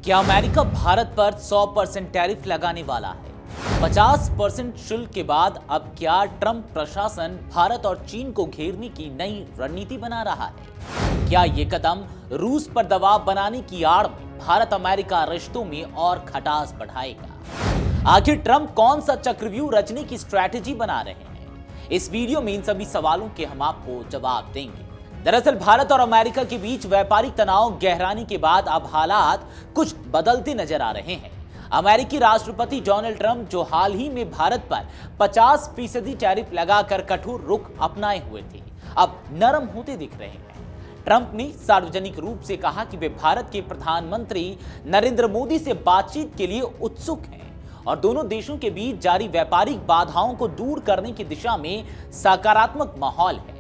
क्या अमेरिका भारत पर 100% टैरिफ लगाने वाला है? 50% शुल्क के बाद अब क्या ट्रंप प्रशासन भारत और चीन को घेरने की नई रणनीति बना रहा है? क्या ये कदम रूस पर दबाव बनाने की आड़ में भारत अमेरिका रिश्तों में और खटास बढ़ाएगा? आखिर ट्रंप कौन सा चक्रव्यूह रचने की स्ट्रैटेजी बना रहे हैं? इस वीडियो में इन सभी सवालों के हम आपको जवाब देंगे। दरअसल भारत और अमेरिका के बीच व्यापारिक तनाव गहराने के बाद अब हालात कुछ बदलते नजर आ रहे हैं। अमेरिकी राष्ट्रपति डोनाल्ड ट्रंप जो हाल ही में भारत पर 50% टैरिफ लगाकर कठोर रुख अपनाए हुए थे, अब नरम होते दिख रहे हैं। ट्रंप ने सार्वजनिक रूप से कहा कि वे भारत के प्रधानमंत्री नरेंद्र मोदी से बातचीत के लिए उत्सुक हैं और दोनों देशों के बीच जारी व्यापारिक बाधाओं को दूर करने की दिशा में सकारात्मक माहौल है।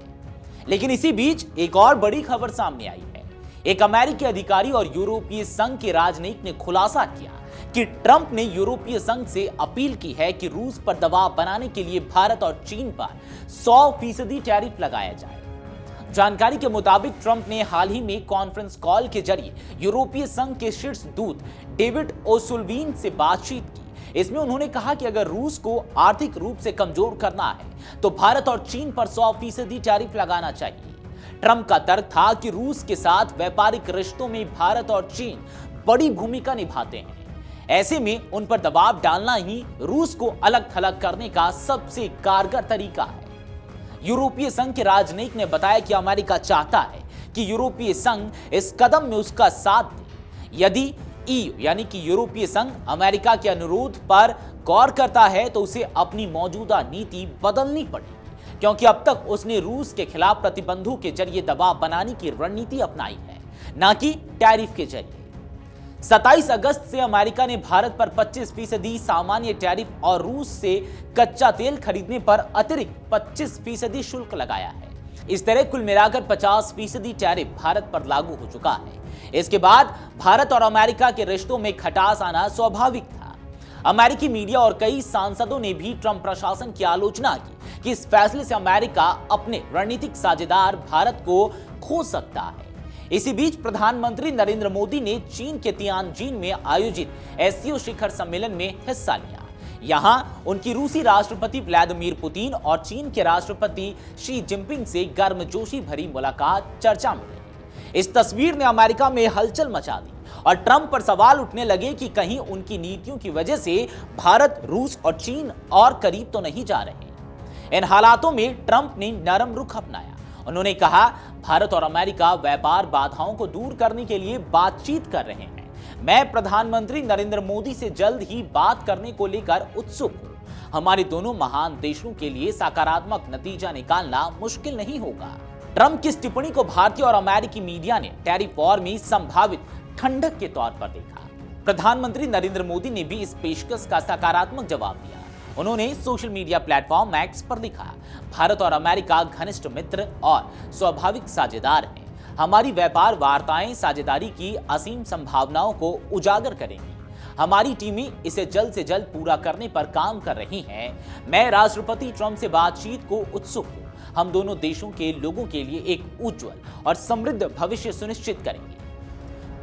लेकिन इसी बीच एक और बड़ी खबर सामने आई है। एक अमेरिकी अधिकारी और यूरोपीय संघ के राजनयिक ने खुलासा किया कि ट्रंप ने यूरोपीय संघ से अपील की है कि रूस पर दबाव बनाने के लिए भारत और चीन पर 100% टैरिफ लगाया जाए। जानकारी के मुताबिक ट्रंप ने हाल ही में कॉन्फ्रेंस कॉल के जरिए यूरोपीय संघ के शीर्ष दूत डेविड ओसुलवीन से बातचीत की। इसमें उन्होंने कहा कि अगर रूस को आर्थिक रूप से कमजोर करना है तो भारत और चीन पर 100% टैरिफ लगाना चाहिए। ट्रंप का तर्क था कि रूस के साथ व्यापारिक रिश्तों में भारत और चीन बड़ी भूमिका निभाते हैं। ऐसे में उन पर दबाव डालना ही रूस को अलग थलग करने का सबसे कारगर तरीका है। यूरोपीय संघ के राजनयिक ने बताया कि अमेरिका चाहता है कि यूरोपीय संघ इस कदम में उसका साथ दे। यदि ईयू यानी कि यूरोपीय संघ अमेरिका के अनुरोध पर गौर करता है तो उसे अपनी मौजूदा नीति बदलनी पड़ेगी, क्योंकि अब तक उसने रूस के खिलाफ प्रतिबंधों के जरिए दबाव बनाने की रणनीति अपनाई है, न कि टैरिफ के जरिए। 27 अगस्त से अमेरिका ने भारत पर 25% सामान्य टैरिफ और रूस से कच्चा तेल खरीदने पर अतिरिक्त 25% शुल्क लगाया है। इस तरह कुल मिलाकर 50% टैरिफ भारत पर लागू हो चुका है। इसके बाद भारत और अमेरिका के रिश्तों में खटास आना स्वाभाविक था। अमेरिकी मीडिया और कई सांसदों ने भी ट्रंप प्रशासन की आलोचना की कि इस फैसले से अमेरिका अपने रणनीतिक साझेदार भारत को खो सकता है। इसी बीच प्रधानमंत्री नरेंद्र मोदी ने चीन के तियानजिन में आयोजित एससीओ शिखर सम्मेलन में हिस्सा लिया। यहां उनकी रूसी राष्ट्रपति व्लादिमीर पुतिन और चीन के राष्ट्रपति शी जिनपिंग से गर्मजोशी भरी मुलाकात चर्चा में रही। इस तस्वीर ने अमेरिका में हलचल मचा दी और ट्रंप पर सवाल उठने लगे कि कहीं उनकी नीतियों की वजह से भारत, रूस और चीन और करीब तो नहीं जा रहे। इन हालातों में ट्रंप ने नरम रुख अपनाया। उन्होंने कहा, भारत और अमेरिका व्यापार बाधाओं को दूर करने के लिए बातचीत कर रहे हैं। मैं प्रधानमंत्री नरेंद्र मोदी से जल्द ही बात करने को लेकर उत्सुक हूं। हमारे दोनों महान देशों के लिए सकारात्मक नतीजा निकालना मुश्किल नहीं होगा। ट्रंप की इस टिप्पणी को भारतीय और अमेरिकी मीडिया ने टैरिफ वॉर में संभावित ठंडक के तौर पर देखा। प्रधानमंत्री नरेंद्र मोदी ने भी इस पेशकश का सकारात्मक जवाब दिया। उन्होंने सोशल मीडिया प्लेटफॉर्म एक्स पर लिखा, भारत और अमेरिका घनिष्ठ मित्र और स्वाभाविक साझेदार हैं। हमारी व्यापार वार्ताएं साझेदारी की असीम संभावनाओं को उजागर करेंगी। हमारी टीमें इसे जल्द से जल्द पूरा करने पर काम कर रही हैं। मैं राष्ट्रपति ट्रंप से बातचीत को उत्सुक हूं। हम दोनों देशों के लोगों के लिए एक उज्जवल और समृद्ध भविष्य सुनिश्चित करेंगे।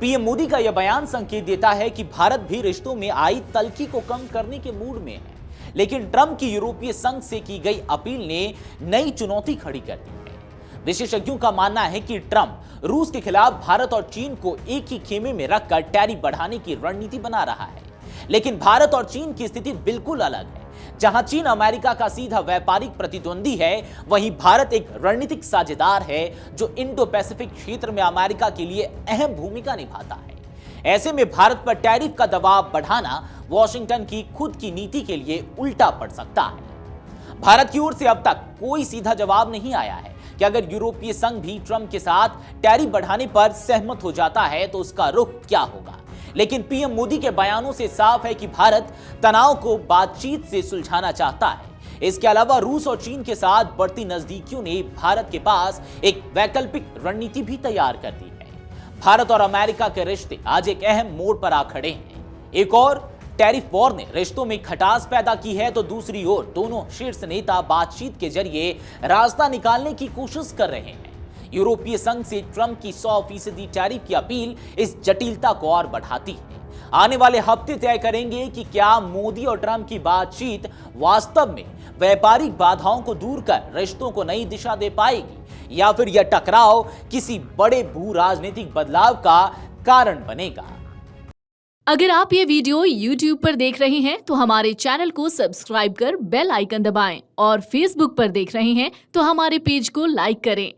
पीएम मोदी का यह बयान संकेत देता है कि भारत भी रिश्तों में आई तल्खी को कम करने के मूड में है। लेकिन ट्रंप की यूरोपीय संघ से की गई अपील ने नई चुनौती खड़ी कर दी है। विशेषज्ञों का मानना है कि ट्रंप रूस के खिलाफ भारत और चीन को एक ही खेमे में रखकर टैरिफ बढ़ाने की रणनीति बना रहा है। लेकिन भारत और चीन की स्थिति बिल्कुल अलग है। जहां चीन अमेरिका का सीधा व्यापारिक प्रतिद्वंदी है, वहीं भारत एक रणनीतिक साझेदार है जो इंडो पैसिफिक क्षेत्र में अमेरिका के लिए अहम भूमिका निभाता है। ऐसे में भारत पर टैरिफ का दबाव बढ़ाना वॉशिंगटन की खुद की नीति के लिए उल्टा पड़ सकता है। भारत की ओर से अब तक कोई सीधा जवाब नहीं आया है कि अगर यूरोपीय संघ भी ट्रंप के साथ टैरिफ बढ़ाने पर सहमत हो जाता है तो उसका रुख क्या होगा। लेकिन पीएम मोदी के बयानों से साफ है कि भारत तनाव को बातचीत से सुलझाना चाहता है। इसके अलावा रूस और चीन के साथ बढ़ती नजदीकियों ने भारत के पास एक वैकल्पिक रणनीति भी तैयार कर दी है। भारत और अमेरिका के रिश्ते आज एक अहम मोड़ पर आ खड़े हैं। एक और टैरिफ वॉर ने रिश्तों में खटास पैदा की है तो दूसरी ओर दोनों शीर्ष नेता बातचीत के जरिए रास्ता निकालने की कोशिश कर रहे हैं। यूरोपीय संघ से ट्रंप की 100% टैरिफ की अपील इस जटिलता को और बढ़ाती है। आने वाले हफ्ते तय करेंगे कि क्या मोदी और ट्रंप की बातचीत वास्तव में व्यापारिक बाधाओं को दूर कर रिश्तों को नई दिशा दे पाएगी या फिर यह टकराव किसी बड़े भू राजनीतिक बदलाव का कारण बनेगा। अगर आप ये वीडियो YouTube पर देख रहे हैं तो हमारे चैनल को सब्सक्राइब कर बेल आइकन दबाएं और Facebook पर देख रहे हैं तो हमारे पेज को लाइक करें।